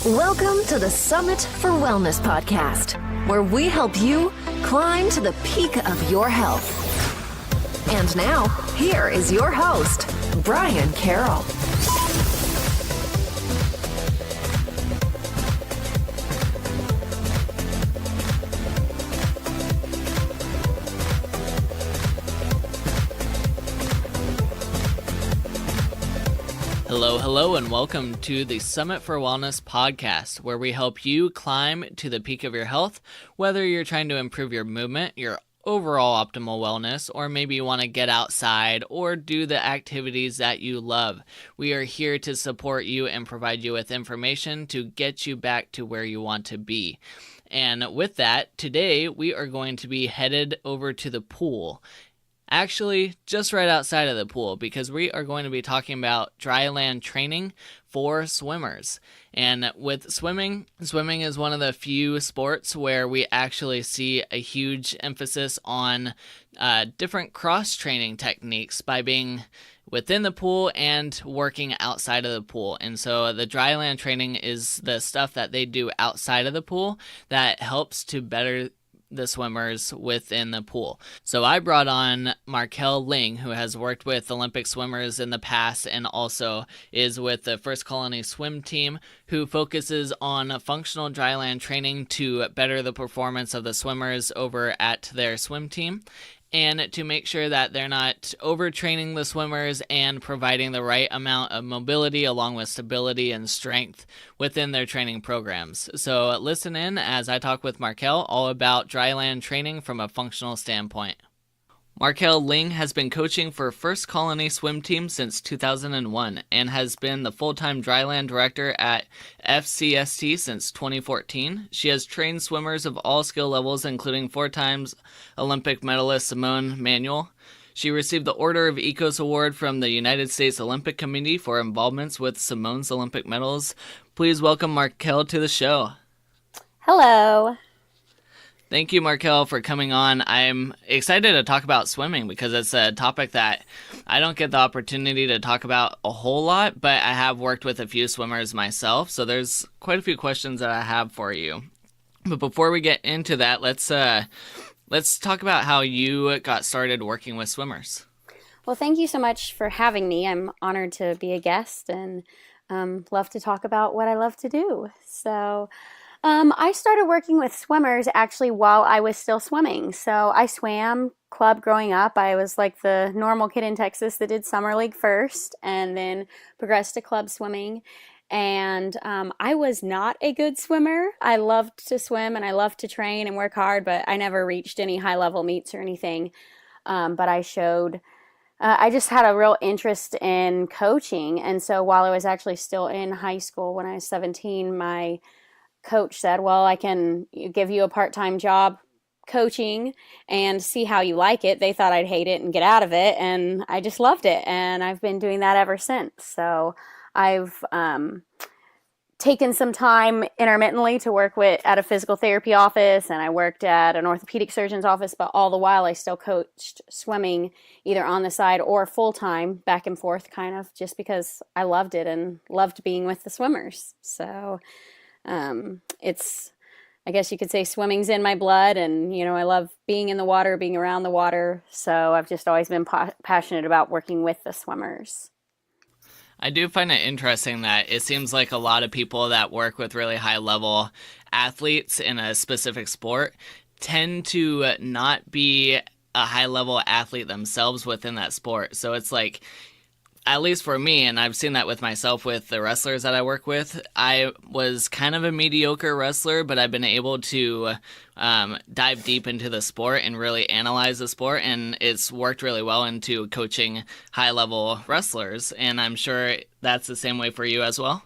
Welcome to the Summit for Wellness podcast, where we help you climb to the peak of your health. And now, here is your host, Brian Carroll. Hello, and welcome to the Summit for Wellness podcast, where we help you climb to the peak of your health, whether you're trying to improve your movement, your overall optimal wellness, or maybe you want to get outside or do the activities that you love. We are here to support you and provide you with information to get you back to where you want to be. And with that, today we are going to be headed over to the pool. Actually, just right outside of the pool, because we are going to be talking about dryland training for swimmers. And with swimming is one of the few sports where we actually see a huge emphasis on different cross-training techniques by being within the pool and working outside of the pool. And so the dryland training is the stuff that they do outside of the pool that helps to better the swimmers within the pool. So I brought on Markell Lyng, who has worked with Olympic swimmers in the past and also is with the First Colony swim team, who focuses on functional dryland training to better the performance of the swimmers over at their swim team, and to make sure that they're not overtraining the swimmers and providing the right amount of mobility along with stability and strength within their training programs. So listen in as I talk with Markell all about dryland training from a functional standpoint. Markell Lyng has been coaching for First Colony swim team since 2001 and has been the full-time dryland director at FCST since 2014. She has trained swimmers of all skill levels, including 4-time Olympic medalist Simone Manuel. She received the Order of Ecos Award from the United States Olympic Committee for involvements with Simone's Olympic medals. Please welcome Markell to the show. Hello. Thank you, Markell, for coming on. I'm excited to talk about swimming because it's a topic that I don't get the opportunity to talk about a whole lot, but I have worked with a few swimmers myself, so there's quite a few questions that I have for you. But before we get into that, let's talk about how you got started working with swimmers. Well, thank you so much for having me. I'm honored to be a guest and love to talk about what I love to do. So I started working with swimmers actually while I was still swimming. So I swam club growing up. I was like the normal kid in Texas that did summer league first and then progressed to club swimming. And I was not a good swimmer. I loved to swim and I loved to train and work hard, but I never reached any high level meets or anything. But I just had a real interest in coaching. And so while I was actually still in high school, when I was 17, my coach said, well, I can give you a part-time job coaching and see how you like it. They thought I'd hate it and get out of it. And I just loved it. And I've been doing that ever since. So I've taken some time intermittently to work at a physical therapy office, and I worked at an orthopedic surgeon's office, but all the while I still coached swimming either on the side or full-time, back and forth kind of, just because I loved it and loved being with the swimmers. So I guess you could say swimming's in my blood, and, I love being in the water, being around the water. So I've just always been passionate about working with the swimmers. I do find it interesting that it seems like a lot of people that work with really high-level athletes in a specific sport tend to not be a high-level athlete themselves within that sport. So it's like, at least for me, and I've seen that with myself with the wrestlers that I work with, I was kind of a mediocre wrestler, but I've been able to dive deep into the sport and really analyze the sport, and it's worked really well into coaching high-level wrestlers, and I'm sure that's the same way for you as well.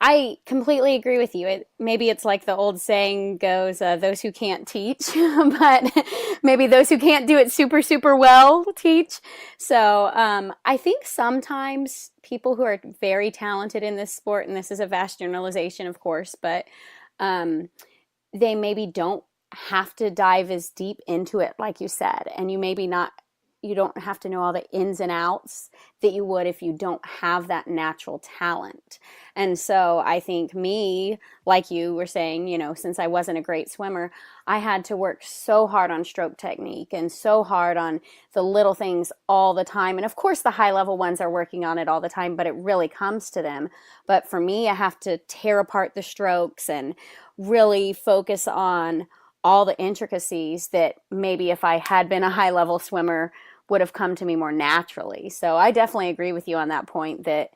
I completely agree with you. Maybe it's like the old saying goes, those who can't teach, but maybe those who can't do it super, super well teach. So I think sometimes people who are very talented in this sport, and this is a vast generalization, of course, but they maybe don't have to dive as deep into it, like you said, and you maybe not you don't have to know all the ins and outs that you would if you don't have that natural talent. And so I think me, like you were saying, since I wasn't a great swimmer, I had to work so hard on stroke technique and so hard on the little things all the time. And of course, the high level ones are working on it all the time, but it really comes to them. But for me, I have to tear apart the strokes and really focus on all the intricacies that maybe if I had been a high level swimmer would have come to me more naturally. So I definitely agree with you on that point, that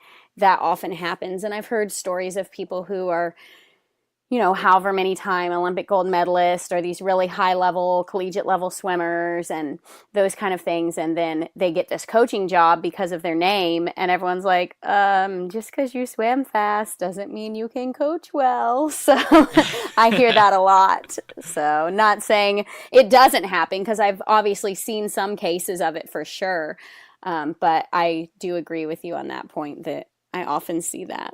often happens. And I've heard stories of people who are, however many time Olympic gold medalists or these really high level, collegiate level swimmers and those kind of things. And then they get this coaching job because of their name. And everyone's like, just because you swim fast doesn't mean you can coach well. So I hear that a lot. So not saying it doesn't happen, because I've obviously seen some cases of it for sure. But I do agree with you on that point, that I often see that.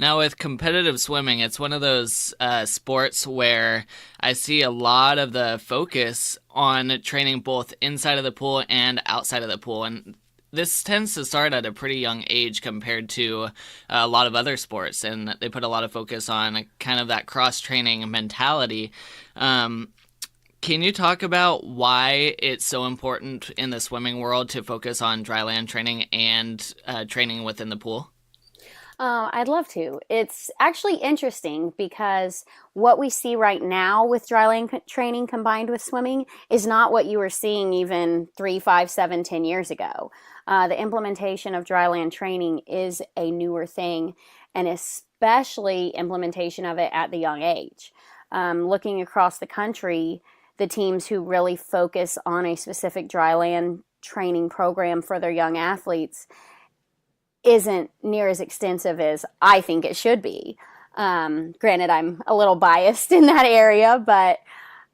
Now, with competitive swimming, it's one of those sports where I see a lot of the focus on training both inside of the pool and outside of the pool. And this tends to start at a pretty young age compared to a lot of other sports. And they put a lot of focus on kind of that cross-training mentality. Can you talk about why it's so important in the swimming world to focus on dryland training and training within the pool? I'd love to. It's actually interesting because what we see right now with dryland training combined with swimming is not what you were seeing even 3, 5, 7, 10 years ago. The implementation of dryland training is a newer thing, and especially implementation of it at the young age. Looking across the country, the teams who really focus on a specific dryland training program for their young athletes isn't near as extensive as I think it should be. Granted, I'm a little biased in that area, but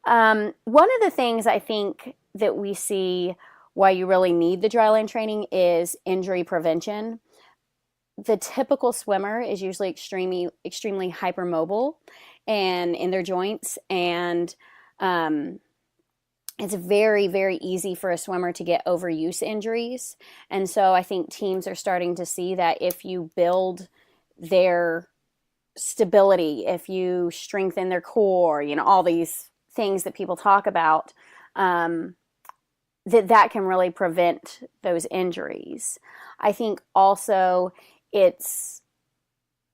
one of the things I think that we see why you really need the dryland training is injury prevention. The typical swimmer is usually extremely hypermobile and in their joints, and it's very, very easy for a swimmer to get overuse injuries. And so I think teams are starting to see that if you build their stability, if you strengthen their core, all these things that people talk about, that can really prevent those injuries. I think also it's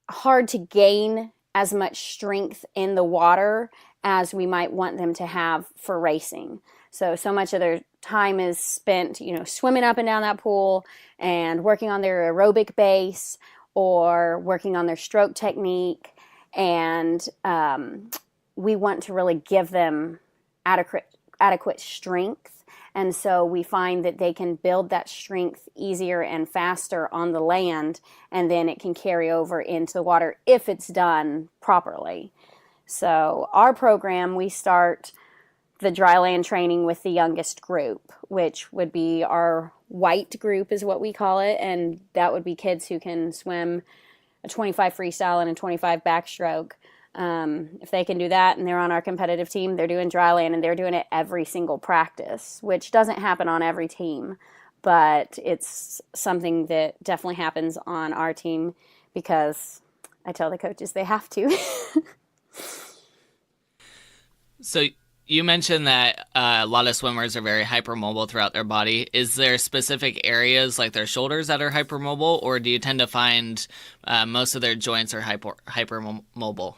hard to gain as much strength in the water as we might want them to have for racing. So much of their time is spent, swimming up and down that pool and working on their aerobic base or working on their stroke technique. And we want to really give them adequate strength. And so we find that they can build that strength easier and faster on the land, and then it can carry over into the water if it's done properly. So our program, we start the dryland training with the youngest group, which would be our white group is what we call it. And that would be kids who can swim a 25 freestyle and a 25 backstroke. If they can do that and they're on our competitive team, they're doing dryland, and they're doing it every single practice, which doesn't happen on every team, but it's something that definitely happens on our team because I tell the coaches they have to. So you mentioned that a lot of swimmers are very hypermobile throughout their body. Is there specific areas like their shoulders that are hypermobile, or do you tend to find most of their joints are hypermobile?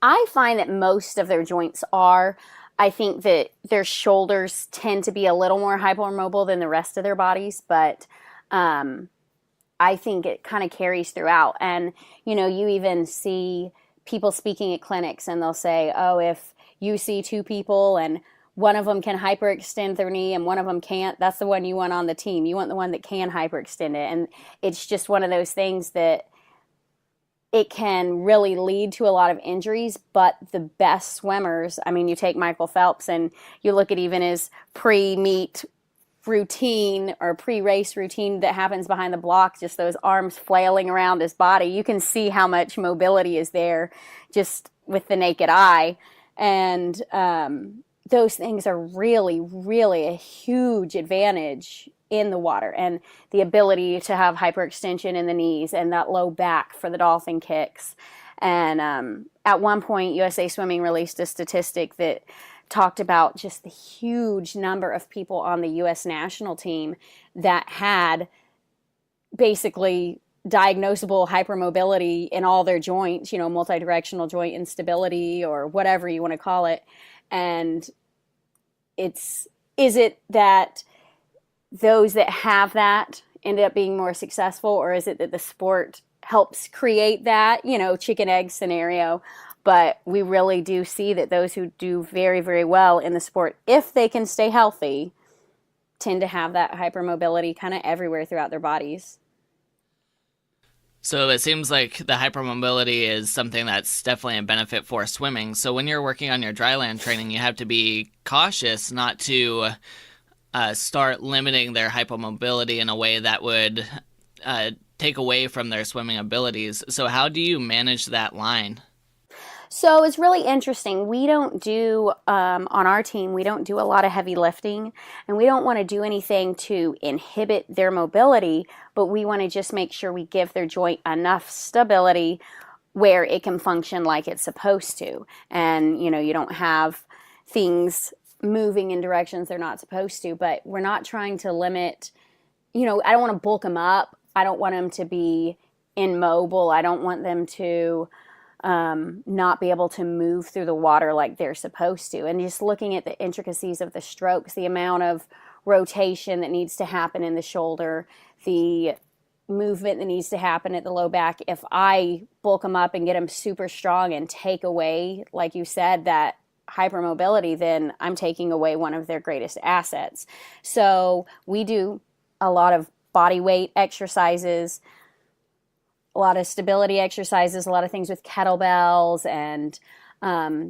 I find that most of their joints are. I think that their shoulders tend to be a little more hypermobile than the rest of their bodies, but I think it kind of carries throughout. And, you even see people speaking at clinics, and they'll say, oh, if you see two people and one of them can hyperextend their knee and one of them can't, that's the one you want on the team. You want the one that can hyperextend it. And it's just one of those things that it can really lead to a lot of injuries, but the best swimmers, you take Michael Phelps and you look at even his pre-meet routine or pre-race routine that happens behind the block, just those arms flailing around his body. You can see how much mobility is there just with the naked eye. And those things are really, really a huge advantage in the water, and the ability to have hyperextension in the knees and that low back for the dolphin kicks. And at one point, USA Swimming released a statistic that talked about just the huge number of people on the U.S. national team that had basically diagnosable hypermobility in all their joints, multidirectional joint instability or whatever you want to call it. And is it that those that have that end up being more successful, or is it that the sport helps create that, chicken egg scenario? But we really do see that those who do very, very well in the sport, if they can stay healthy, tend to have that hypermobility kind of everywhere throughout their bodies. So it seems like the hypermobility is something that's definitely a benefit for swimming. So when you're working on your dryland training, you have to be cautious not to start limiting their hypermobility in a way that would take away from their swimming abilities. So how do you manage that line? So it's really interesting. We don't do, on our team, we don't do a lot of heavy lifting, and we don't want to do anything to inhibit their mobility, but we want to just make sure we give their joint enough stability where it can function like it's supposed to. And, you don't have things moving in directions they're not supposed to, but we're not trying to limit, I don't want to bulk them up. I don't want them to be immobile. I don't want them to not be able to move through the water like they're supposed to. And just looking at the intricacies of the strokes, the amount of rotation that needs to happen in the shoulder, the movement that needs to happen at the low back. If I bulk them up and get them super strong and take away, like you said, that hypermobility, then I'm taking away one of their greatest assets. So we do a lot of body weight exercises, a lot of stability exercises, a lot of things with kettlebells, and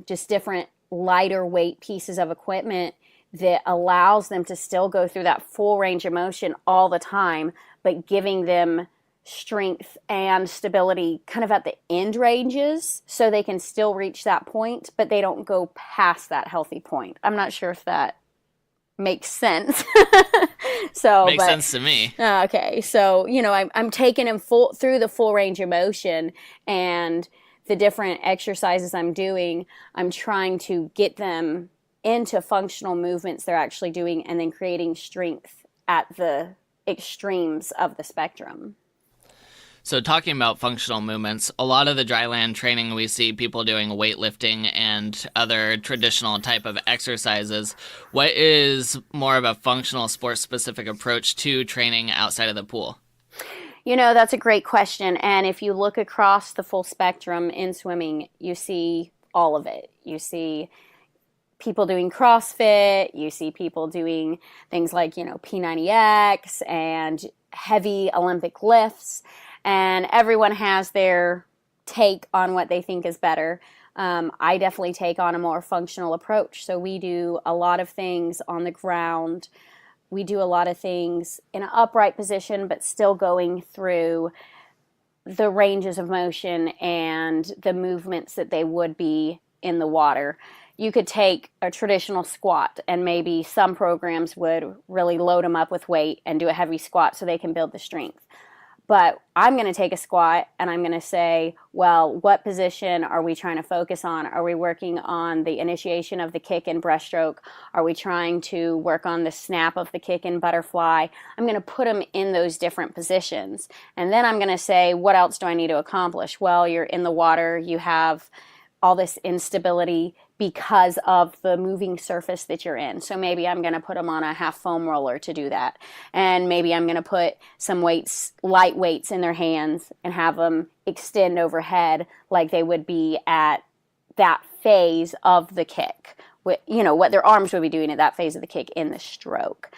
just different lighter weight pieces of equipment that allows them to still go through that full range of motion all the time, but giving them strength and stability kind of at the end ranges so they can still reach that point, but they don't go past that healthy point. I'm not sure if that makes sense. Makes sense to me. Okay. So, I'm taking them through the full range of motion, and the different exercises I'm doing, I'm trying to get them into functional movements they're actually doing, and then creating strength at the extremes of the spectrum. So talking about functional movements, a lot of the dryland training we see people doing weightlifting and other traditional type of exercises. What is more of a functional sport-specific approach to training outside of the pool? That's a great question. And if you look across the full spectrum in swimming, you see all of it. You see people doing CrossFit, you see people doing things like, P90X and heavy Olympic lifts. And everyone has their take on what they think is better. I definitely take on a more functional approach. So we do a lot of things on the ground. We do a lot of things in an upright position, but still going through the ranges of motion and the movements that they would be in the water. You could take a traditional squat, and maybe some programs would really load them up with weight and do a heavy squat so they can build the strength. But I'm going to take a squat and I'm going to say, well, what position are we trying to focus on? Are we working on the initiation of the kick and breaststroke? Are we trying to work on the snap of the kick and butterfly? I'm going to put them in those different positions. And then I'm going to say, what else do I need to accomplish? Well, you're in the water. You have all this instability because of the moving surface that you're in. So maybe I'm going to put them on a half foam roller to do that. And maybe I'm going to put some weights, light weights in their hands and have them extend overhead like they would be at that phase of the kick. What their arms would be doing at that phase of the kick in the stroke.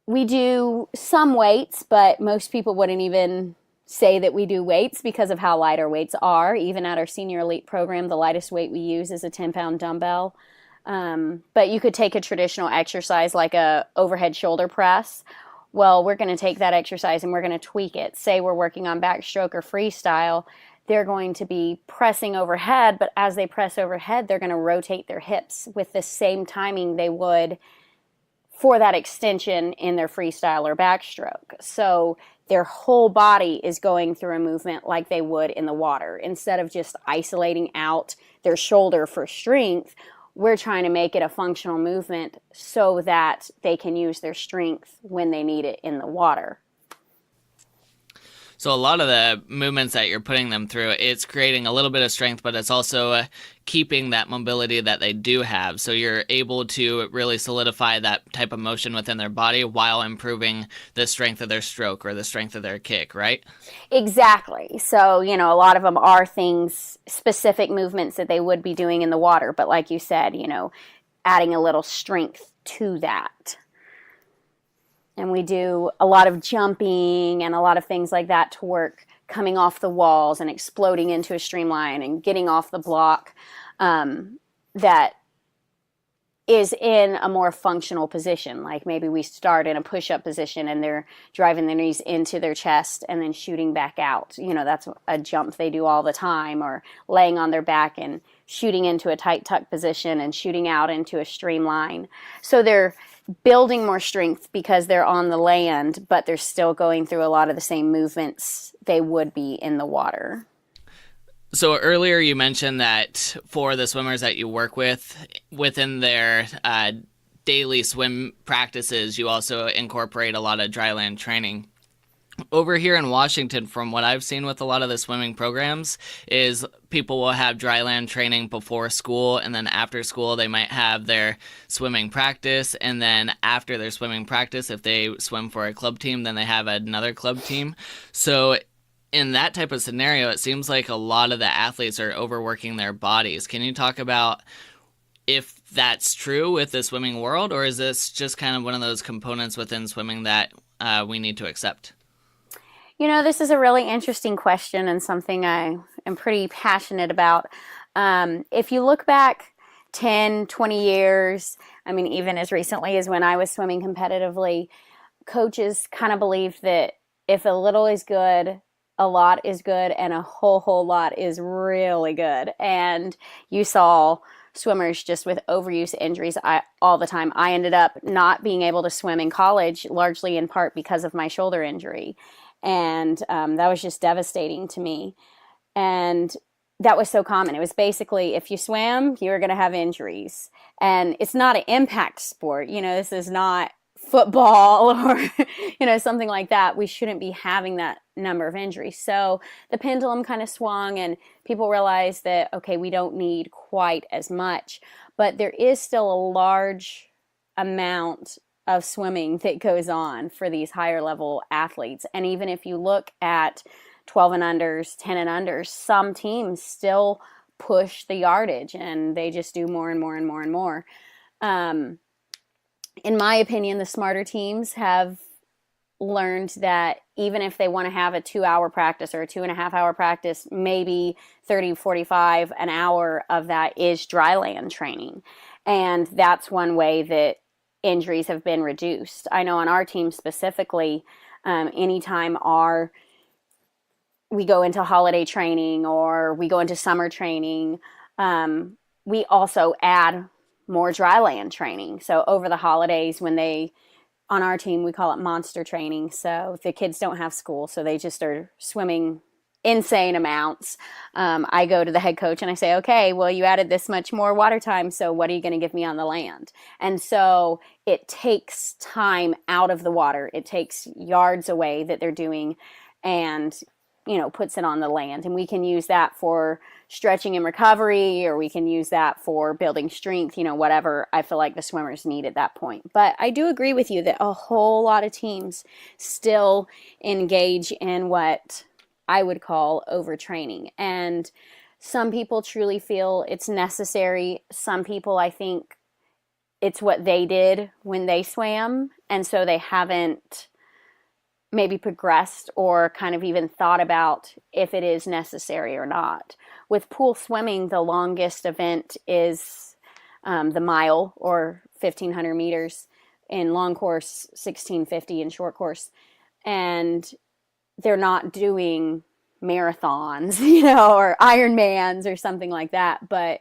We do some weights, but most people wouldn't even say that we do weights because of how light our weights are. Even at our senior elite program, the lightest weight we use is a 10-pound dumbbell. But you could take a traditional exercise like a overhead shoulder press. Well, we're going to take that exercise and we're going to tweak it. Say we're working on backstroke or freestyle, they're going to be pressing overhead, but as they press overhead, they're going to rotate their hips with the same timing they would for that extension in their freestyle or backstroke. So their whole body is going through a movement like they would in the water. Instead of just isolating out their shoulder for strength, we're trying to make it a functional movement so that they can use their strength when they need it in the water. So a lot of the movements that you're putting them through, it's creating a little bit of strength, but it's also keeping that mobility that they do have. So you're able to really solidify that type of motion within their body while improving the strength of their stroke or the strength of their kick, right? Exactly. So, a lot of them are things, specific movements that they would be doing in the water. But like you said, adding a little strength to that. And we do a lot of jumping and a lot of things like that to work coming off the walls and exploding into a streamline and getting off the block that is in a more functional position. Like maybe we start in a push-up position and they're driving their knees into their chest and then shooting back out. That's a jump they do all the time, or laying on their back and shooting into a tight tuck position and shooting out into a streamline. So they're building more strength because they're on the land, but they're still going through a lot of the same movements they would be in the water. So earlier you mentioned that for the swimmers that you work with, within their daily swim practices, you also incorporate a lot of dryland training. Over here in Washington, from what I've seen with a lot of the swimming programs, is people will have dryland training before school, and then after school they might have their swimming practice, and then after their swimming practice, if they swim for a club team, then they have another club team. So in that type of scenario, it seems like a lot of the athletes are overworking their bodies. Can you talk about if that's true with the swimming world, or is this just kind of one of those components within swimming that we need to accept? This is a really interesting question and something I am pretty passionate about. If you look back 10, 20 years, even as recently as when I was swimming competitively, coaches kind of believed that if a little is good, a lot is good, and a whole lot is really good. And you saw swimmers just with overuse injuries all the time. I ended up not being able to swim in college, largely in part because of my shoulder injury. And that was just devastating to me. And that was so common. It was basically, if you swam, you were going to have injuries. And it's not an impact sport. This is not football or, something like that. We shouldn't be having that number of injuries. So the pendulum kind of swung and people realized that, okay, we don't need quite as much. But there is still a large amount of swimming that goes on for these higher level athletes. And even if you look at 12 and unders, 10 and unders, some teams still push the yardage and they just do more and more and more and more. In my opinion, the smarter teams have learned that even if they want to have a 2-hour practice or a 2.5-hour practice, maybe 30, 45, an hour of that is dryland training. And that's one way that injuries have been reduced. I know on our team specifically, anytime we go into holiday training or we go into summer training, we also add more dryland training. So over the holidays on our team, we call it monster training. So the kids don't have school, so they just are swimming insane amounts. I go to the head coach and I say, okay, well, you added this much more water time, so what are you going to give me on the land? And so it takes time out of the water. It takes yards away that they're doing and, puts it on the land. And we can use that for stretching and recovery, or we can use that for building strength, whatever I feel like the swimmers need at that point. But I do agree with you that a whole lot of teams still engage in what I would call overtraining. And some people truly feel it's necessary. Some people, I think, it's what they did when they swam. And so they haven't maybe progressed or kind of even thought about if it is necessary or not. With pool swimming, the longest event is the mile or 1,500 meters. In long course, 1,650 in short course. And they're not doing marathons, or Ironmans or something like that. But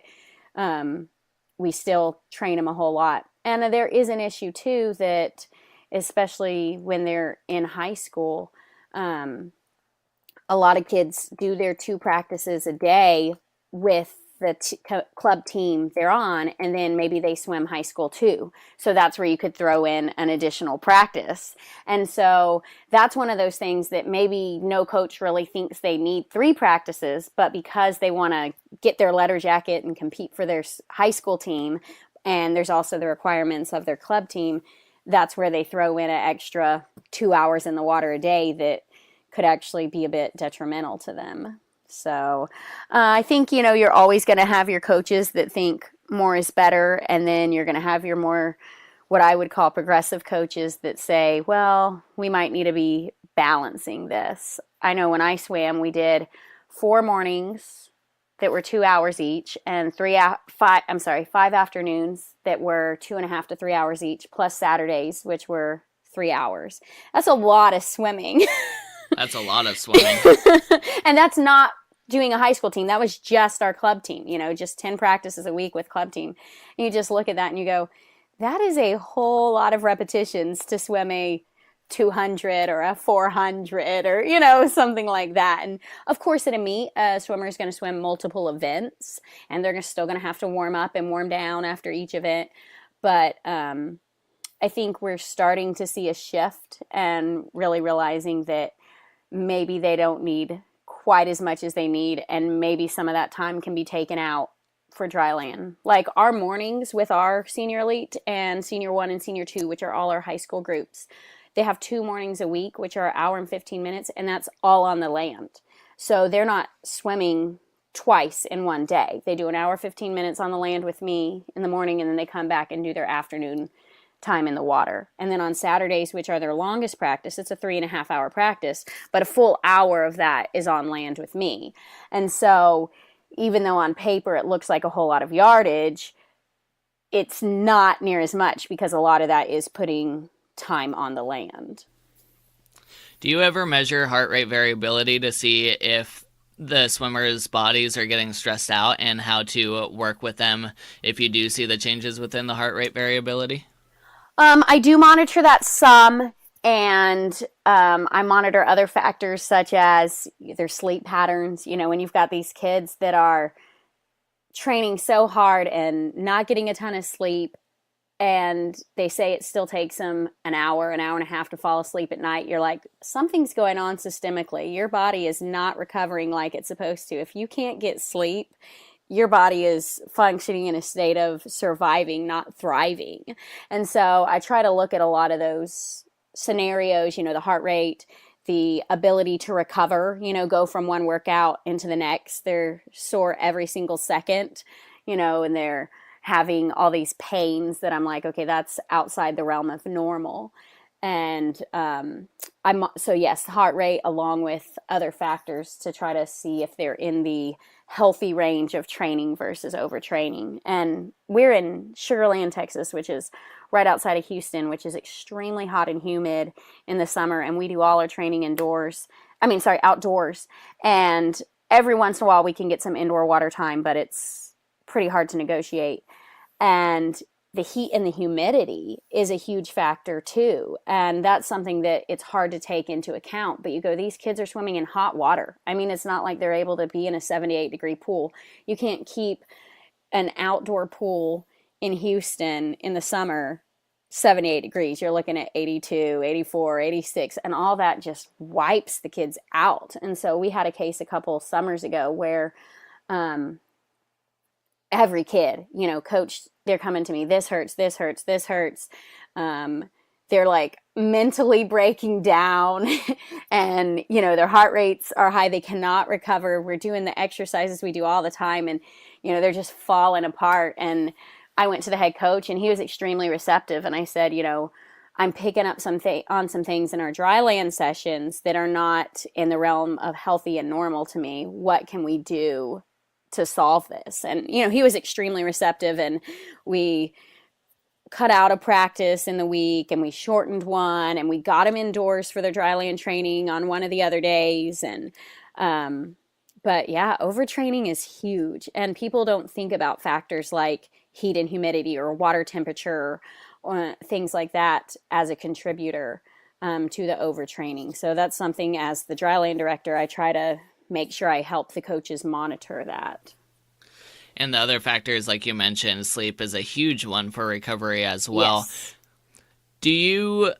we still train them a whole lot. And there is an issue too that, especially when they're in high school, a lot of kids do their 2 practices a day with the club team they're on, and then maybe they swim high school too. So that's where you could throw in an additional practice. And so that's one of those things that maybe no coach really thinks they need 3 practices, but because they want to get their letter jacket and compete for their high school team, and there's also the requirements of their club team, that's where they throw in an extra 2 hours in the water a day that could actually be a bit detrimental to them. So I think, you're always going to have your coaches that think more is better. And then you're going to have your more, what I would call progressive coaches that say, well, we might need to be balancing this. I know when I swam, we did 4 mornings that were 2 hours each, and 5 afternoons that were 2.5 to 3 hours each, plus Saturdays, which were 3 hours. That's a lot of swimming. That's a lot of swimming. And that's not doing a high school team. That was just our club team, just 10 practices a week with club team. And you just look at that and you go, that is a whole lot of repetitions to swim a 200 or a 400 or, something like that. And of course, at a meet, a swimmer is going to swim multiple events, and they're still going to have to warm up and warm down after each event. But I think we're starting to see a shift and really realizing that maybe they don't need quite as much as they need, and maybe some of that time can be taken out for Dryland. Like our mornings with our senior elite and senior 1 and senior 2, which are all our high school groups, they have 2 mornings a week, which are an hour and 15 minutes, and that's all on the land. So they're not swimming twice in one day. They do an hour, 15 minutes on the land with me in the morning, and then they come back and do their afternoon time in the water. And then on Saturdays, which are their longest practice, it's a 3.5 hour practice, but a full hour of that is on land with me. And so even though on paper it looks like a whole lot of yardage, it's not near as much because a lot of that is putting time on the land. Do you ever measure heart rate variability to see if the swimmers' bodies are getting stressed out, and how to work with them if you do see the changes within the heart rate variability? I do monitor that some, and I monitor other factors such as their sleep patterns. When you've got these kids that are training so hard and not getting a ton of sleep, and they say it still takes them an hour and a half to fall asleep at night, you're like, something's going on systemically. Your body is not recovering like it's supposed to. If you can't get sleep, your body is functioning in a state of surviving, not thriving. And so I try to look at a lot of those scenarios, the heart rate, the ability to recover, go from one workout into the next. They're sore every single second, and they're having all these pains that I'm like, okay, that's outside the realm of normal. And so yes, heart rate along with other factors to try to see if they're in the healthy range of training versus overtraining. And we're in Sugar Land, Texas, which is right outside of Houston, which is extremely hot and humid in the summer. And we do all our training outdoors. And every once in a while we can get some indoor water time, but it's pretty hard to negotiate. And the heat and the humidity is a huge factor too. And that's something that it's hard to take into account. But you go, these kids are swimming in hot water. I mean, it's not like they're able to be in a 78-degree pool. You can't keep an outdoor pool in Houston in the summer 78 degrees. You're looking at 82, 84, 86, and all that just wipes the kids out. And so we had a case a couple summers ago where every kid, coach, they're coming to me, this hurts. They're like mentally breaking down and, their heart rates are high. They cannot recover. We're doing the exercises we do all the time, and, they're just falling apart. And I went to the head coach, and he was extremely receptive. And I said, I'm picking up on some things in our Dryland sessions that are not in the realm of healthy and normal to me. What can we do to solve this? And, he was extremely receptive, and we cut out a practice in the week and we shortened one and we got them indoors for their dryland training on one of the other days. And, but yeah, overtraining is huge, and people don't think about factors like heat and humidity or water temperature or things like that as a contributor to the overtraining. So that's something, as the dryland director, I try to make sure I help the coaches monitor that. And the other factors, like you mentioned, sleep is a huge one for recovery as well. Yes.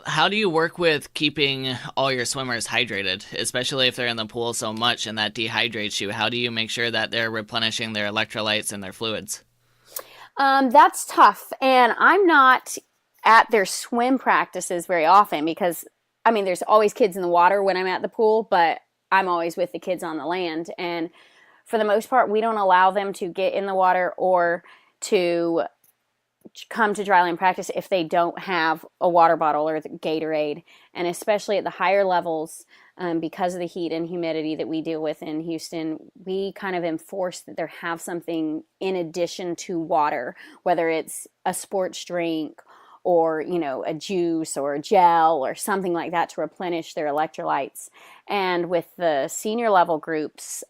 How do you work with keeping all your swimmers hydrated, especially if they're in the pool so much and that dehydrates you? How do you make sure that they're replenishing their electrolytes and their fluids? That's tough. And I'm not at their swim practices very often because, I mean, there's always kids in the water when I'm at the pool, but I'm always with the kids on the land. And for the most part, we don't allow them to get in the water or to come to dryland practice if they don't have a water bottle or the Gatorade. And especially at the higher levels, because of the heat and humidity that we deal with in Houston, we kind of enforce that there have something in addition to water, whether it's a sports drink or, you know, a juice or a gel or something like that to replenish their electrolytes. And with the senior level groups,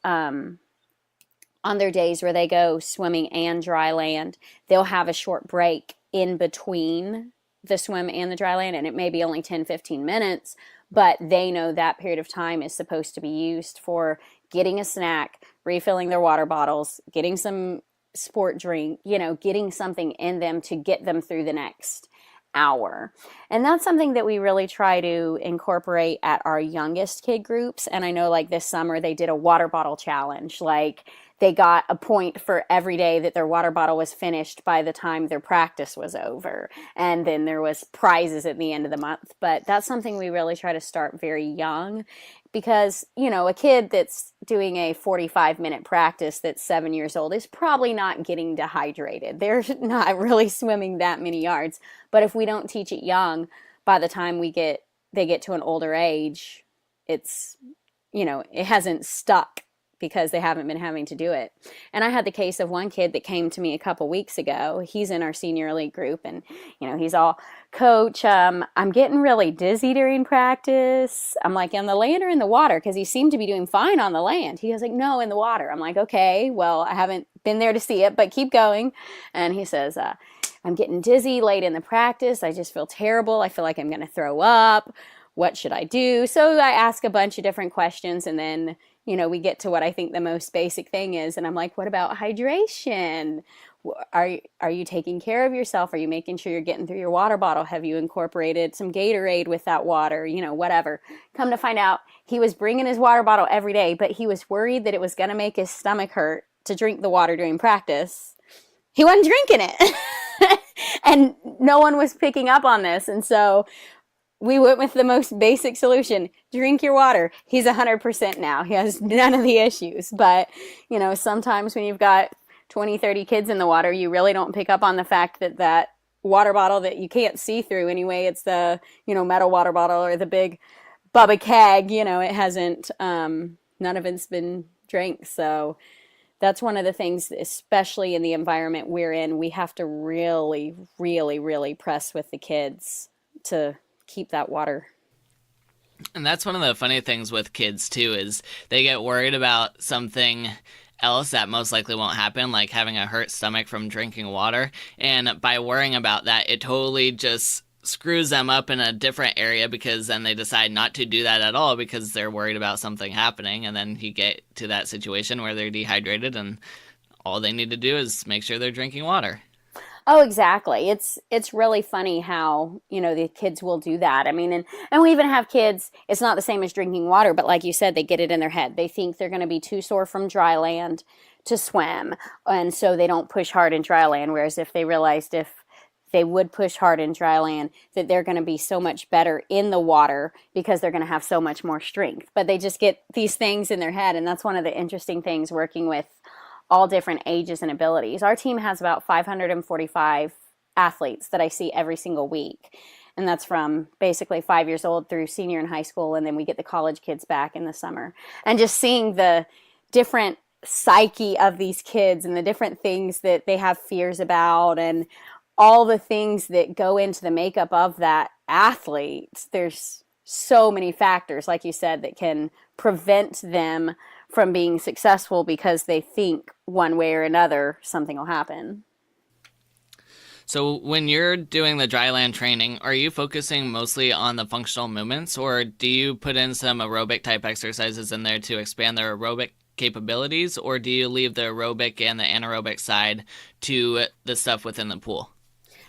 on their days where they go swimming and dry land, they'll have a short break in between the swim and the dry land, and it may be only 10-15 minutes, but they know that period of time is supposed to be used for getting a snack, refilling their water bottles, getting some sport drink, you know, getting something in them to get them through the next hour. And that's something that we really try to incorporate at our youngest kid groups. And I know, like, this summer they did a water bottle challenge. Like, they got a point for every day that their water bottle was finished by the time their practice was over. And then there was prizes at the end of the month. But that's something we really try to start very young, because, you know, a kid that's doing a 45-minute practice that's 7 years old is probably not getting dehydrated. They're not really swimming that many yards. But if we don't teach it young, by the time they get to an older age, it's, you know, it hasn't stuck because they haven't been having to do it. And I had the case of one kid that came to me a couple weeks ago. He's in our senior league group, and, you know, he's all, "Coach, I'm getting really dizzy during practice." I'm like, "On the land or in the water?" Because he seemed to be doing fine on the land. He was like, "No, in the water." I'm like, "Okay, well, I haven't been there to see it, but keep going." And he says, "I'm getting dizzy late in the practice. I just feel terrible. I feel like I'm going to throw up. What should I do?" So I ask a bunch of different questions, and then, you know, we get to what I think the most basic thing is. And I'm like, "What about hydration? Are you taking care of yourself? Are you making sure you're getting through your water bottle? Have you incorporated some Gatorade with that water?" You know, whatever. Come to find out, he was bringing his water bottle every day, but he was worried that it was going to make his stomach hurt to drink the water during practice. He wasn't drinking it. And no one was picking up on this. And so we went with the most basic solution: drink your water. He's 100% now. He has none of the issues. But, you know, sometimes when you've got 20, 30 kids in the water, you really don't pick up on the fact that that water bottle that you can't see through anyway, it's the, you know, metal water bottle or the big Bubba keg, you know, it hasn't, none of it's been drank. So that's one of the things, especially in the environment we're in, we have to really, really, really press with the kids to keep that water. And that's one of the funny things with kids too, is they get worried about something else that most likely won't happen, like having a hurt stomach from drinking water. And by worrying about that, it totally just screws them up in a different area, because then they decide not to do that at all because they're worried about something happening. And then you get to that situation where they're dehydrated and all they need to do is make sure they're drinking water. Oh, exactly. It's really funny how, you know, the kids will do that. I mean, and we even have kids, it's not the same as drinking water, but like you said, they get it in their head. They think they're going to be too sore from dry land to swim, and so they don't push hard in dry land, whereas if they realized if they would push hard in dry land, that they're going to be so much better in the water because they're going to have so much more strength. But they just get these things in their head, and that's one of the interesting things working with all different ages and abilities. Our team has about 545 athletes that I see every single week. And that's from basically 5 years old through senior in high school. And then we get the college kids back in the summer. And just seeing the different psyche of these kids and the different things that they have fears about, and all the things that go into the makeup of that athlete, there's so many factors, like you said, that can prevent them from being successful because they think one way or another something will happen. So when you're doing the dryland training, are you focusing mostly on the functional movements, or do you put in some aerobic type exercises in there to expand their aerobic capabilities, or do you leave the aerobic and the anaerobic side to the stuff within the pool?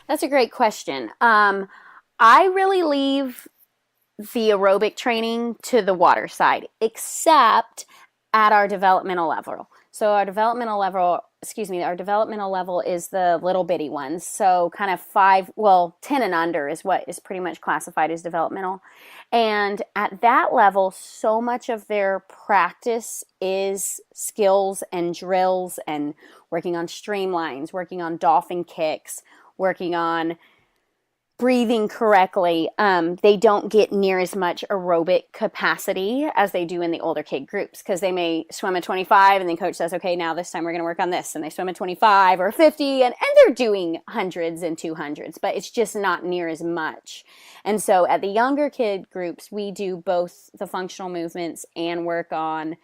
That's a great question. I really leave the aerobic training to the water side, except at our developmental level. So our developmental level is the little bitty ones. So kind of 10 and under is what is pretty much classified as developmental. And at that level, so much of their practice is skills and drills and working on streamlines, working on dolphin kicks, working on breathing correctly. They don't get near as much aerobic capacity as they do in the older kid groups, because they may swim a 25 and then coach says, okay, now this time we're going to work on this. And they swim a 25 or 50 and they're doing hundreds and 200s, but it's just not near as much. And so at the younger kid groups, we do both the functional movements and work on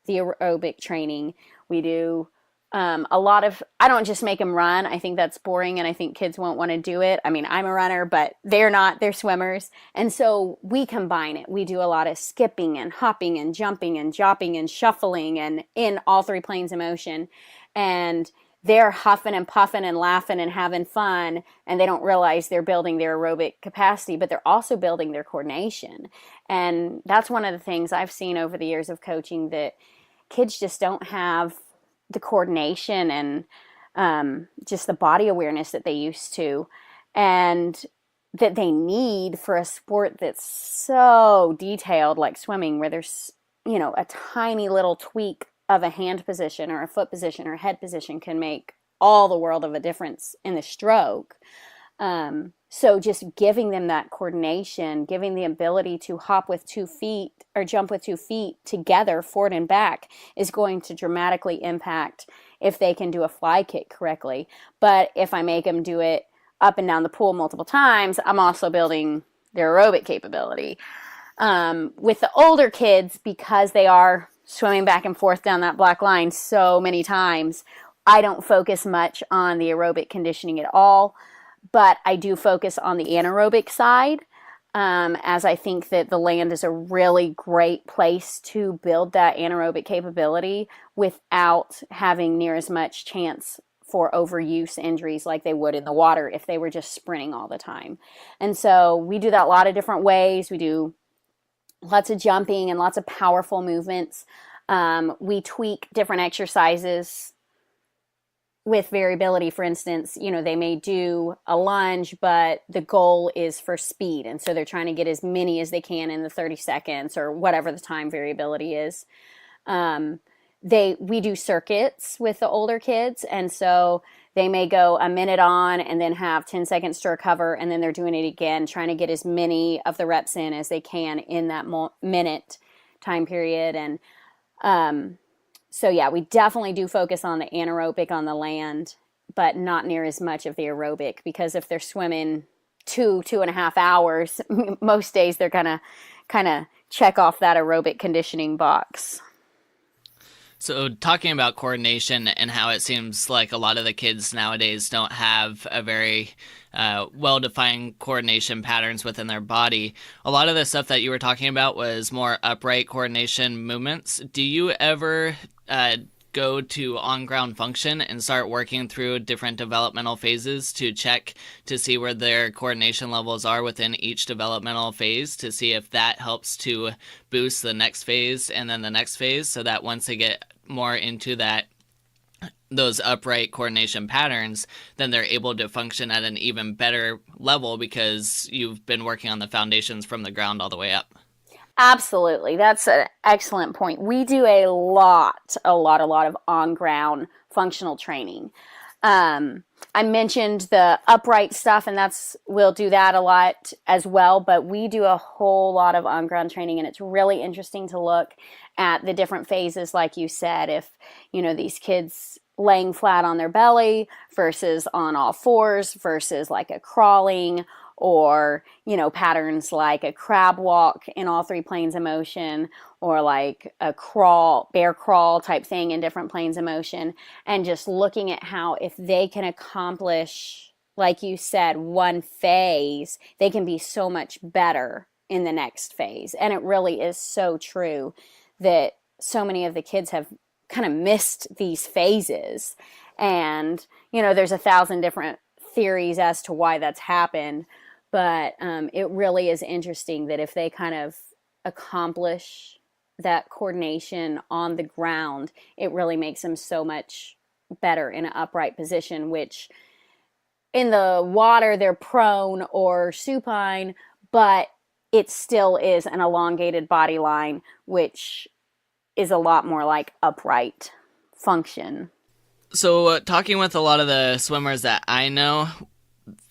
the aerobic training. We do I don't just make them run. I think that's boring and I think kids won't want to do it. I mean, I'm a runner, but they're not, they're swimmers. And so we combine it. We do a lot of skipping and hopping and jumping and jopping and shuffling and in all three planes of motion. And they're huffing and puffing and laughing and having fun, and they don't realize they're building their aerobic capacity, but they're also building their coordination. And that's one of the things I've seen over the years of coaching, that kids just don't have the coordination and just the body awareness that they used to, and that they need for a sport that's so detailed like swimming, where there's, a tiny little tweak of a hand position or a foot position or head position can make all the world of a difference in the stroke. So just giving them that coordination, giving the ability to hop with 2 feet or jump with 2 feet together, forward and back, is going to dramatically impact if they can do a fly kick correctly. But if I make them do it up and down the pool multiple times, I'm also building their aerobic capability. With the older kids, because they are swimming back and forth down that black line so many times, I don't focus much on the aerobic conditioning at all. But I do focus on the anaerobic side, as I think that the land is a really great place to build that anaerobic capability without having near as much chance for overuse injuries like they would in the water if they were just sprinting all the time. And so we do that a lot of different ways. We do lots of jumping and lots of powerful movements. We tweak different exercises with variability. For instance, they may do a lunge, but the goal is for speed. And so they're trying to get as many as they can in the 30 seconds or whatever the time variability is. We do circuits with the older kids. And so they may go a minute on and then have 10 seconds to recover. And then they're doing it again, trying to get as many of the reps in as they can in that minute time period. And, so yeah, we definitely do focus on the anaerobic on the land, but not near as much of the aerobic, because if they're swimming 2.5 hours, most days they're gonna kind of check off that aerobic conditioning box. So talking about coordination and how it seems like a lot of the kids nowadays don't have a very well-defined coordination patterns within their body. A lot of the stuff that you were talking about was more upright coordination movements. Do you ever go to on-ground function and start working through different developmental phases to check to see where their coordination levels are within each developmental phase, to see if that helps to boost the next phase and then the next phase, so that once they get more into those upright coordination patterns, then they're able to function at an even better level because you've been working on the foundations from the ground all the way up? Absolutely. That's an excellent point. We do a lot of on-ground functional training. I mentioned the upright stuff, and we'll do that a lot as well, but we do a whole lot of on-ground training, and it's really interesting to look at the different phases, like you said. If, these kids laying flat on their belly versus on all fours versus like a crawling, or, you know, patterns like a crab walk in all three planes of motion, or like a crawl, bear crawl type thing in different planes of motion, and just looking at how if they can accomplish, like you said, one phase, they can be so much better in the next phase. And it really is so true that so many of the kids have kind of missed these phases. And, you know, there's 1,000 different theories as to why that's happened. But it really is interesting that if they kind of accomplish that coordination on the ground, it really makes them so much better in an upright position, which in the water, they're prone or supine, but it still is an elongated body line, which is a lot more like upright function. So talking with a lot of the swimmers that I know,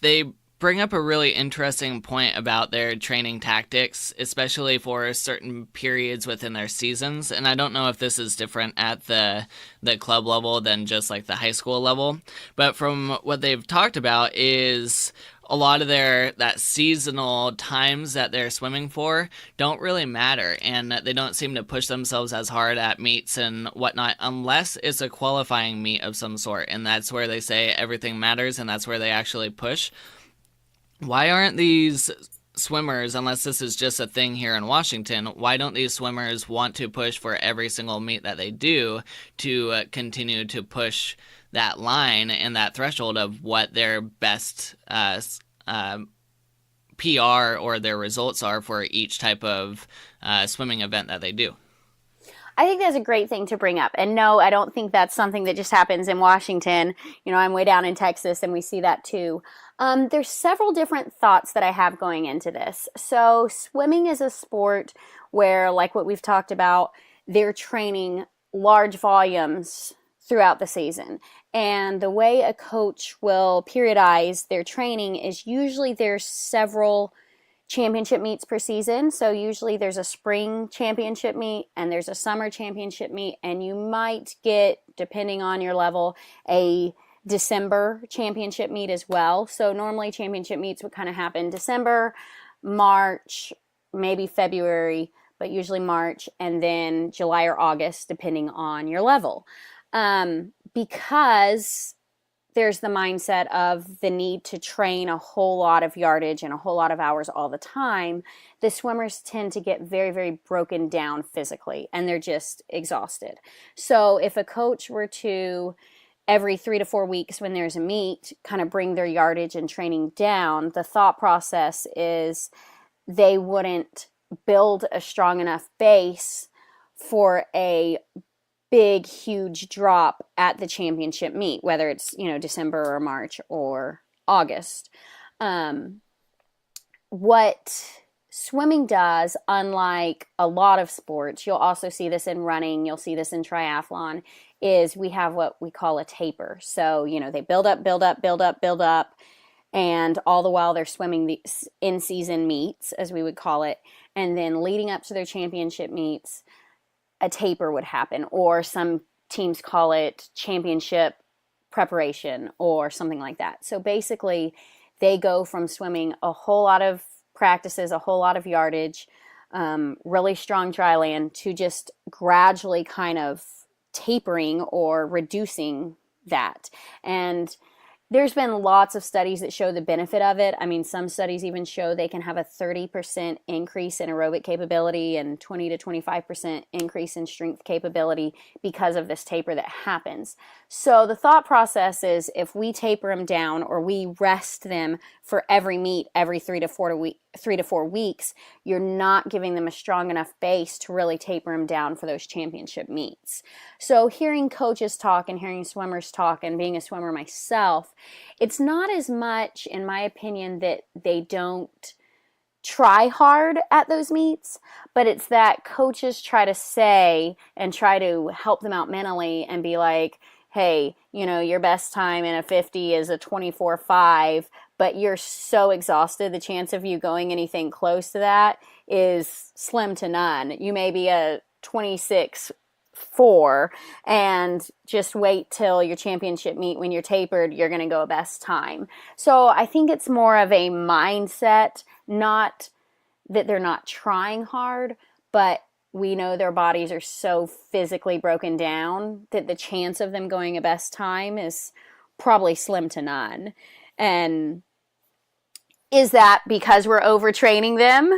they bring up a really interesting point about their training tactics, especially for certain periods within their seasons. And I don't know if this is different at the club level than just like the high school level. But from what they've talked about is a lot of that seasonal times that they're swimming for don't really matter, and they don't seem to push themselves as hard at meets and whatnot unless it's a qualifying meet of some sort, and that's where they say everything matters, and that's where they actually push. Why aren't these swimmers, unless this is just a thing here in Washington, why don't these swimmers want to push for every single meet that they do to continue to push that line and that threshold of what their best PR or their results are for each type of swimming event that they do? I think that's a great thing to bring up. And no, I don't think that's something that just happens in Washington. You know, I'm way down in Texas and we see that too. There's several different thoughts that I have going into this. So swimming is a sport where, like what we've talked about, they're training large volumes throughout the season. And the way a coach will periodize their training is usually there's several championship meets per season. So usually there's a spring championship meet and there's a summer championship meet, and you might get, depending on your level, a December championship meet as well. So normally championship meets would kind of happen December, March, maybe February, but usually March, and then July or August, depending on your level. Because there's the mindset of the need to train a whole lot of yardage and a whole lot of hours all the time, the swimmers tend to get very, very broken down physically, and they're just exhausted. So if a coach were to, every 3 to 4 weeks when there's a meet, kind of bring their yardage and training down, the thought process is they wouldn't build a strong enough base for a big, huge drop at the championship meet, whether it's, you know, December or March or August. What swimming does, unlike a lot of sports, you'll also see this in running, you'll see this in triathlon, is we have what we call a taper. So, you know, they build up, build up, build up, build up, and all the while they're swimming the in-season meets, as we would call it, and then leading up to their championship meets, a taper would happen, or some teams call it championship preparation or something like that. So basically, they go from swimming a whole lot of practices, a whole lot of yardage, really strong dryland, to just gradually kind of tapering or reducing that. And there's been lots of studies that show the benefit of it. I mean, some studies even show they can have a 30% increase in aerobic capability and 20 to 25% increase in strength capability because of this taper that happens. So the thought process is, if we taper them down or we rest them for every meet every 3 to 4 weeks, you're not giving them a strong enough base to really taper them down for those championship meets. So hearing coaches talk and hearing swimmers talk, and being a swimmer myself, it's not as much, in my opinion, that they don't try hard at those meets, but it's that coaches try to say and try to help them out mentally and be like, hey, you know, your best time in a 50 is a 24.5, but you're so exhausted, the chance of you going anything close to that is slim to none. You may be a 26 4 and just wait till your championship meet. When you're tapered, you're going to go best time. So I think it's more of a mindset, not that they're not trying hard, but we know their bodies are so physically broken down that the chance of them going a best time is probably slim to none. And is that because we're overtraining them?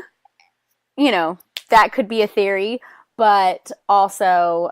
You know, that could be a theory, but also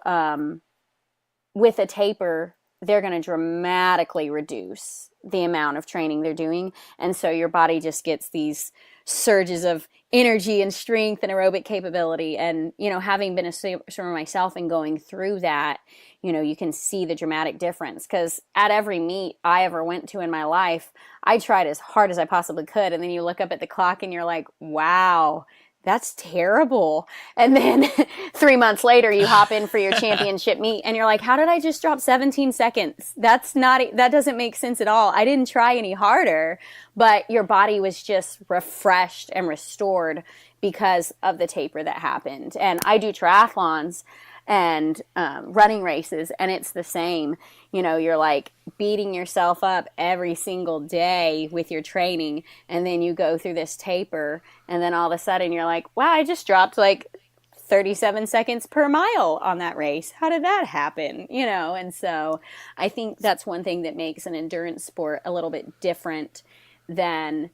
with a taper, they're going to dramatically reduce the amount of training they're doing. And so your body just gets these surges of energy and strength and aerobic capability. And, you know, having been a swimmer myself and going through that, you know, you can see the dramatic difference. Because at every meet I ever went to in my life, I tried as hard as I possibly could. And then you look up at the clock and you're like, wow, that's terrible. And then 3 months later, you hop in for your championship meet and you're like, how did I just drop 17 seconds? That doesn't make sense at all. I didn't try any harder, but your body was just refreshed and restored because of the taper that happened. And I do triathlons and running races, and it's the same. You know, you're like beating yourself up every single day with your training, and then you go through this taper, and then all of a sudden you're like, wow, I just dropped like 37 seconds per mile on that race. How did that happen? You know, and so I think that's one thing that makes an endurance sport a little bit different than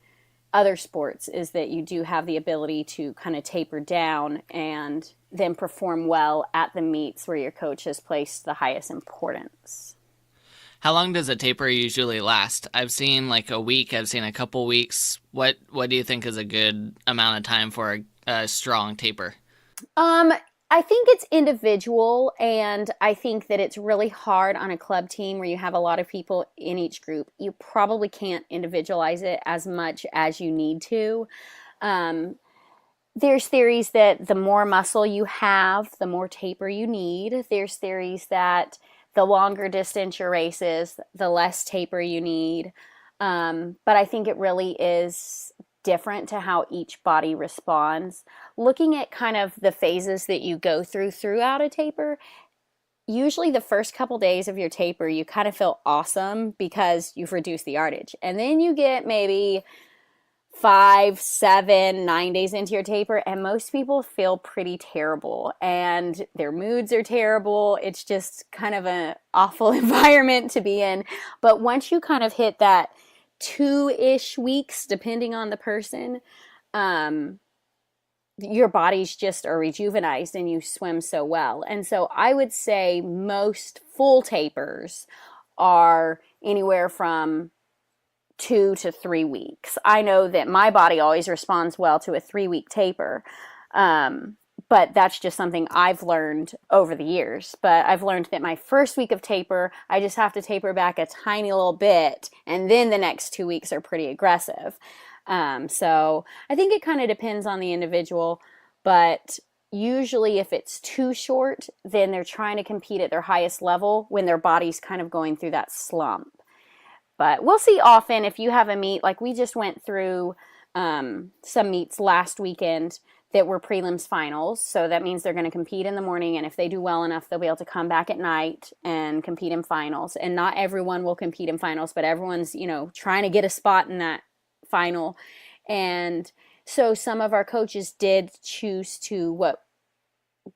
other sports, is that you do have the ability to kind of taper down and then perform well at the meets where your coach has placed the highest importance. How long does a taper usually last? I've seen like a week. I've seen a couple weeks. What do you think is a good amount of time for a strong taper? I think it's individual, and I think that it's really hard on a club team where you have a lot of people in each group. You probably can't individualize it as much as you need to. There's theories that the more muscle you have, the more taper you need. There's theories that the longer distance your race is, the less taper you need. But I think it really is different to how each body responds. Looking at kind of the phases that you go throughout a taper, usually the first couple days of your taper, you kind of feel awesome because you've reduced the yardage. And then you get maybe 5, 7, 9 days into your taper, and most people feel pretty terrible and their moods are terrible. It's just kind of an awful environment to be in. But once you kind of hit that 2-ish weeks, depending on the person, your bodies just are rejuvenized and you swim so well. And so I would say most full tapers are anywhere from 2 to 3 weeks. I know that my body always responds well to a 3-week taper. But that's just something I've learned over the years. But I've learned that my first week of taper, I just have to taper back a tiny little bit, and then the next 2 weeks are pretty aggressive. So I think it kind of depends on the individual, but usually if it's too short, then they're trying to compete at their highest level when their body's kind of going through that slump. But we'll see often if you have a meet, like we just went through some meets last weekend that were prelims finals. So that means they're going to compete in the morning, and if they do well enough, they'll be able to come back at night and compete in finals. And not everyone will compete in finals, but everyone's, you know, trying to get a spot in that final. And so some of our coaches did choose to, what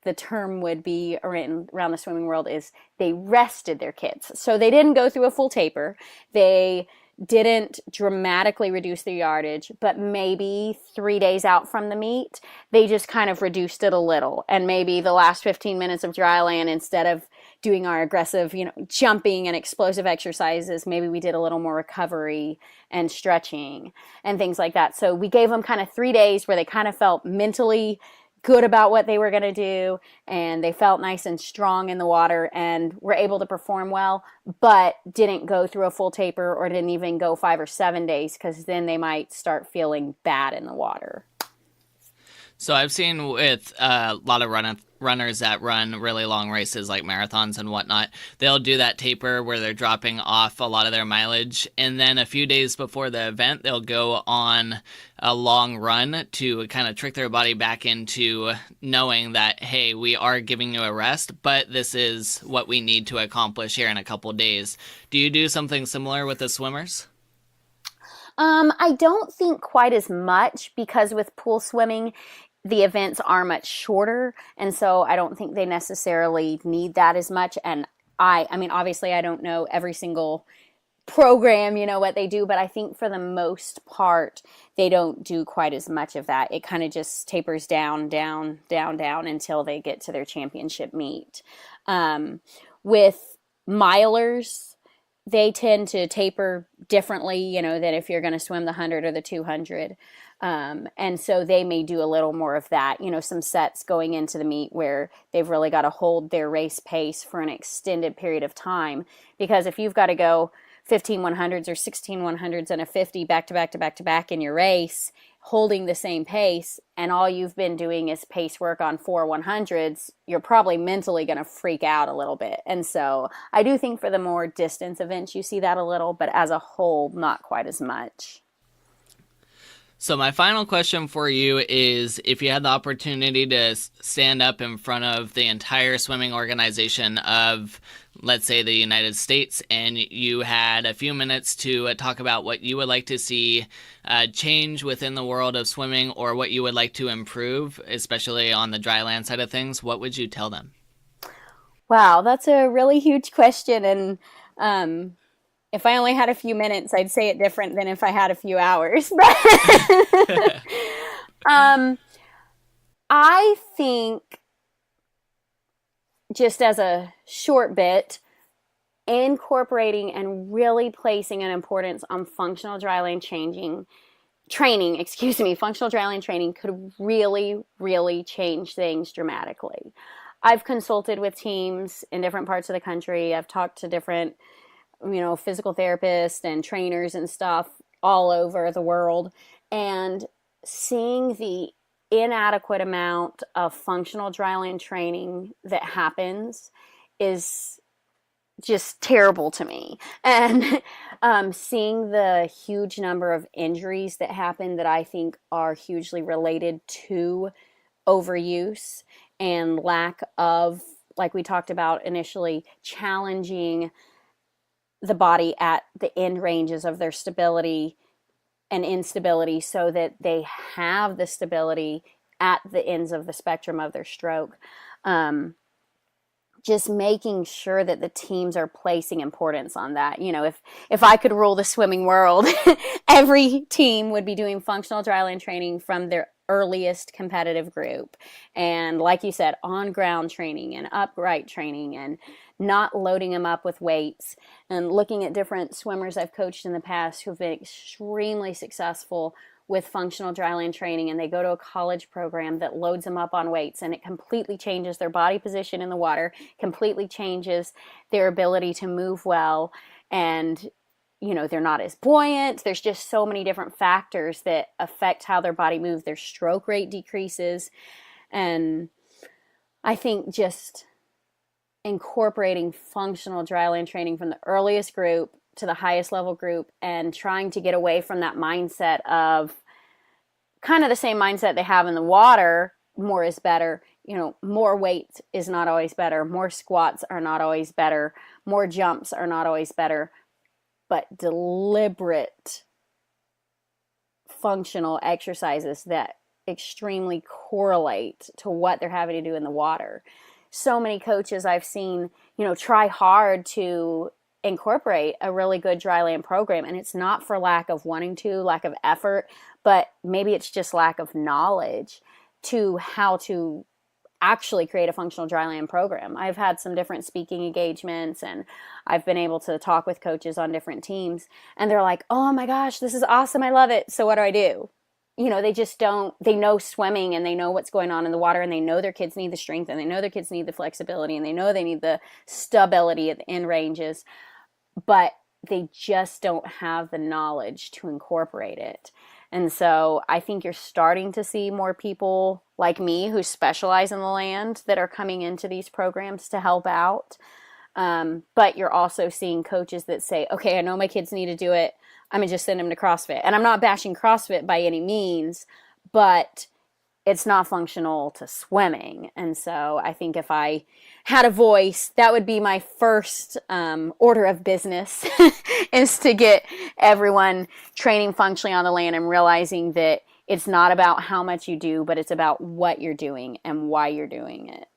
the term would be around the swimming world is, they rested their kids. So they didn't go through a full taper. They didn't dramatically reduce their yardage, but maybe 3 days out from the meet, they just kind of reduced it a little. And maybe the last 15 minutes of dryland, instead of doing our aggressive, you know, jumping and explosive exercises, maybe we did a little more recovery and stretching and things like that. So we gave them kind of 3 days where they kind of felt mentally good about what they were going to do, and they felt nice and strong in the water and were able to perform well, but didn't go through a full taper or didn't even go 5 or 7 days, because then they might start feeling bad in the water. So I've seen with a lot of runners that run really long races like marathons and whatnot, they'll do that taper where they're dropping off a lot of their mileage. And then a few days before the event, they'll go on a long run to kind of trick their body back into knowing that, hey, we are giving you a rest, but this is what we need to accomplish here in a couple days. Do you do something similar with the swimmers? I don't think quite as much, because with pool swimming, the events are much shorter. And so I don't think they necessarily need that as much. And I mean, obviously I don't know every single program, what they do, but I think for the most part, they don't do quite as much of that. It kind of just tapers down until they get to their championship meet. With milers, they tend to taper differently, than if you're going to swim the 100 or the 200. And so they may do a little more of that, some sets going into the meet where they've really got to hold their race pace for an extended period of time. Because if you've got to go 15 100s or 16 100s and a 50 back to back to back to back in your race, holding the same pace, and all you've been doing is pace work on 4 100s, you're probably mentally going to freak out a little bit. And so I do think for the more distance events, you see that a little, but as a whole, not quite as much. So my final question for you is, if you had the opportunity to stand up in front of the entire swimming organization of, let's say, the United States, and you had a few minutes to talk about what you would like to see change within the world of swimming, or what you would like to improve, especially on the dry land side of things, what would you tell them? Wow, that's a really huge question. And if I only had a few minutes, I'd say it different than if I had a few hours. I think, just as a short bit, incorporating and really placing an importance on functional dryland training, functional dryland training could really, really change things dramatically. I've consulted with teams in different parts of the country. I've talked to different physical therapists and trainers and stuff all over the world, and seeing the inadequate amount of functional dryland training that happens is just terrible to me. And seeing the huge number of injuries that happen that I think are hugely related to overuse and lack of, like we talked about initially, challenging the body at the end ranges of their stability and instability so that they have the stability at the ends of the spectrum of their stroke. Just making sure that the teams are placing importance on that. If I could rule the swimming world, every team would be doing functional dryland training from their earliest competitive group. And like you said, on ground training and upright training, and not loading them up with weights, and looking at different swimmers I've coached in the past who've been extremely successful with functional dryland training, and they go to a college program that loads them up on weights, and it completely changes their body position in the water, completely changes their ability to move well, and they're not as buoyant. There's just so many different factors that affect how their body moves. Their stroke rate decreases. And I think just incorporating functional dryland training from the earliest group to the highest level group, and trying to get away from that mindset of kind of the same mindset they have in the water, more is better. More weight is not always better. More squats are not always better. More jumps are not always better. But deliberate functional exercises that extremely correlate to what they're having to do in the water. So many coaches I've seen, try hard to incorporate a really good dryland program, and it's not for lack of wanting to, lack of effort, but maybe it's just lack of knowledge to how to actually create a functional dryland program. I've had some different speaking engagements, and I've been able to talk with coaches on different teams, and they're like, oh my gosh, this is awesome. I love it. So what do I do? They just don't, they know swimming, and they know what's going on in the water, and they know their kids need the strength, and they know their kids need the flexibility, and they know they need the stability at the end ranges, but they just don't have the knowledge to incorporate it. And so I think you're starting to see more people like me who specialize in the land that are coming into these programs to help out. But you're also seeing coaches that say, okay, I know my kids need to do it. I'm going to just send them to CrossFit. And I'm not bashing CrossFit by any means, but it's not functional to swimming. And so I think if I had a voice, that would be my first order of business is to get everyone training functionally on the land and realizing that it's not about how much you do, but it's about what you're doing and why you're doing it.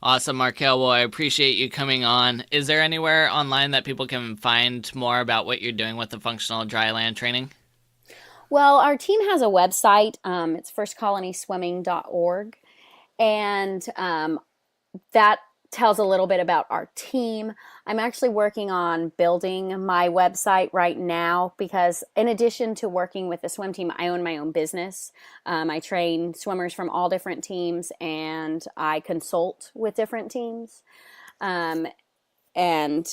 Awesome, Markell. Well, I appreciate you coming on. Is there anywhere online that people can find more about what you're doing with the functional dryland training? Well, our team has a website. It's firstcolonyswimming.org. And that tells a little bit about our team. I'm actually working on building my website right now because in addition to working with the swim team, I own my own business. I train swimmers from all different teams and I consult with different teams. And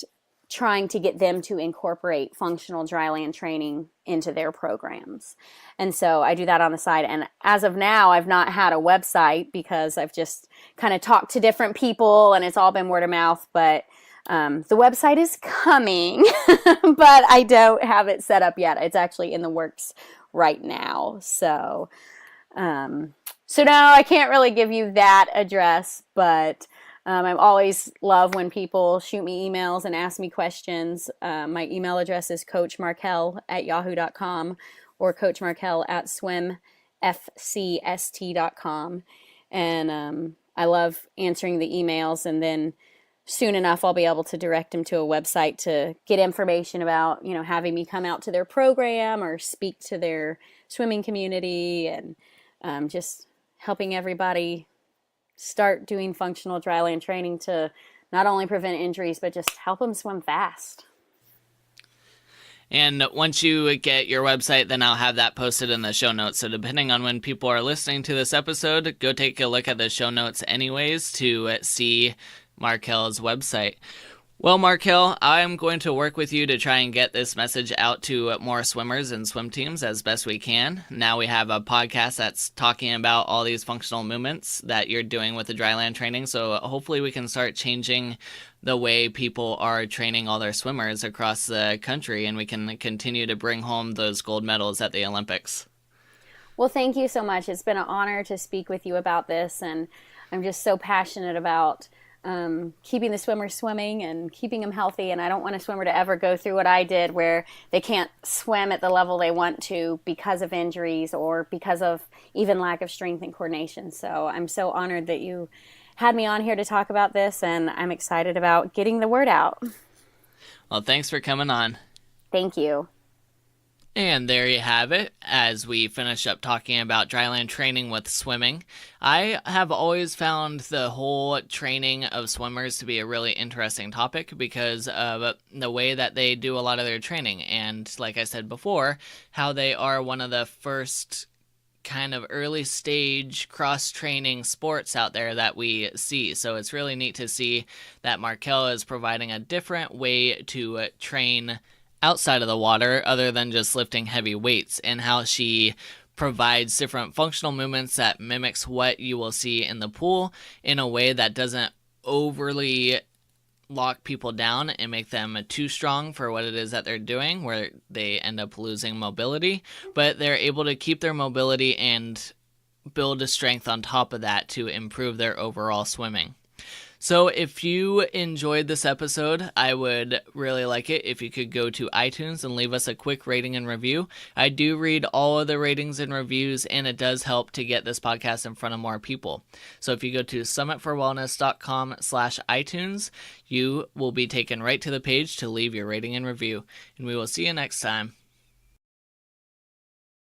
trying to get them to incorporate functional dryland training into their programs. And so I do that on the side. And as of now, I've not had a website because I've just kind of talked to different people and it's all been word of mouth. But the website is coming, but I don't have it set up yet. It's actually in the works right now. So no, I can't really give you that address, but I always love when people shoot me emails and ask me questions. My email address is coachmarkell@yahoo.com or coachmarkell@swimfcst.com. And I love answering the emails, and then soon enough I'll be able to direct them to a website to get information about, having me come out to their program or speak to their swimming community, and just helping everybody start doing functional dryland training to not only prevent injuries, but just help them swim fast. And once you get your website, then I'll have that posted in the show notes. So depending on when people are listening to this episode, go take a look at the show notes anyways to see Markell's website. Well, Markell, I'm going to work with you to try and get this message out to more swimmers and swim teams as best we can. Now we have a podcast that's talking about all these functional movements that you're doing with the dryland training, so hopefully we can start changing the way people are training all their swimmers across the country, and we can continue to bring home those gold medals at the Olympics. Well, thank you so much. It's been an honor to speak with you about this, and I'm just so passionate about keeping the swimmers swimming and keeping them healthy. And I don't want a swimmer to ever go through what I did where they can't swim at the level they want to because of injuries or because of even lack of strength and coordination. So I'm so honored that you had me on here to talk about this, and I'm excited about getting the word out. Well, thanks for coming on. Thank you. And there you have it, as we finish up talking about dryland training with swimming. I have always found the whole training of swimmers to be a really interesting topic because of the way that they do a lot of their training. And like I said before, how they are one of the first kind of early stage cross-training sports out there that we see. So it's really neat to see that Markell is providing a different way to train outside of the water other than just lifting heavy weights, and how she provides different functional movements that mimics what you will see in the pool in a way that doesn't overly lock people down and make them too strong for what it is that they're doing, where they end up losing mobility, but they're able to keep their mobility and build a strength on top of that to improve their overall swimming. So if you enjoyed this episode, I would really like it if you could go to iTunes and leave us a quick rating and review. I do read all of the ratings and reviews, and it does help to get this podcast in front of more people. So if you go to summitforwellness.com/iTunes, you will be taken right to the page to leave your rating and review. And we will see you next time.